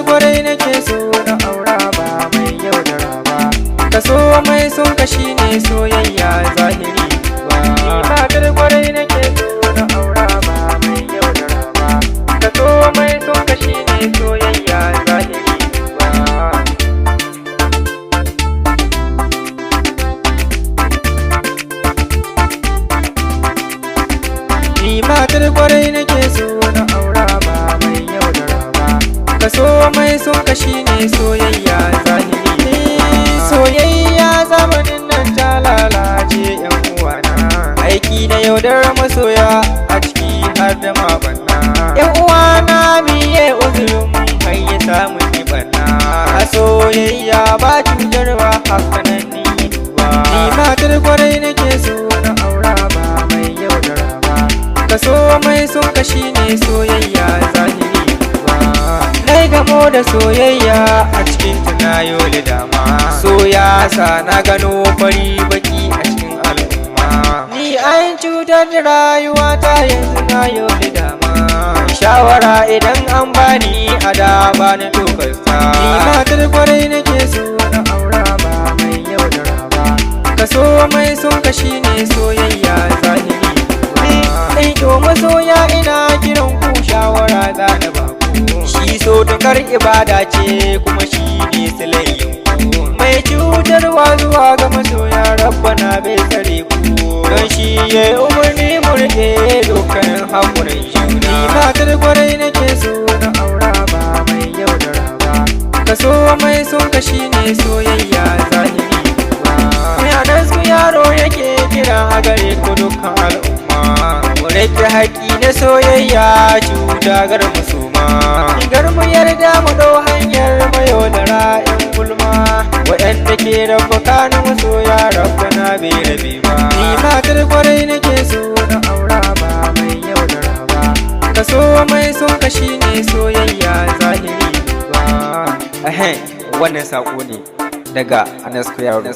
kwarai nake so na aura ba mai yaudara ba. Ka so mai son ka shine soyayya zahiri ba. Matar kwarai nake so na aura ba mai yaudara ba. Ka so mai son ka shine soyayya zahiri ba. Ni matar kwarai nake so na aura ba mai yaudara ba. Ka so mai son ka shine soyayya zahiri. Soyayya zamanin nan ta lalace yan uwana. Aiki da yaudar masoya a ciki har da mabanna. Yan uwana miye uzurin kai ya samu ni banna. A soyayya ba cutarwa haka nan ni duba. Ni matar kwarai nake so na aura ba mai yaudara ba. Ka so mai son ka shine soyayya zahiri ba. Nai gamo da soyayya a cikin tunayo da dama. Soya sa na gano fari baki a cikin al'umma. Ni an cutar da rayuwata yanzu na yau da dama. Shawara idan an bani a da bani dokarta. Ni matar kwarai nake so na aura ba mai yaudara ba. Ka so mai son ka shine soyayya zahiri. Ai to masoya ina kiran ku shawara za na ba ku. Shi so tukar ibada ce kuma shi ne silayin ku. Mai cutarwa zuwa ga masoya rabbana bai tsare ku. Don shi ya yi umarni mu rike dukkanin haƙurin juna. Ni matar kwarai nake so na aura ba mai yaudara ba. Ka so mai son ka shine soyayya zahiri ba. Yanar su yaro yake kira a gare ku dukkan al'umma. Mu rage haƙi na soyayya cuta gar mu suma. Gar mu yarda mu ɗau hanyar mayaudara 'yan gulma. Waɗanda ke rabba kanin masoya rabbana bai rabe ba. Ni matar kwarai nake so na aura ba mai yaudara ba. Ka so mai son ka shine soyayya zahiri ba. Wannan saƙo ne daga Anas Kuyaru.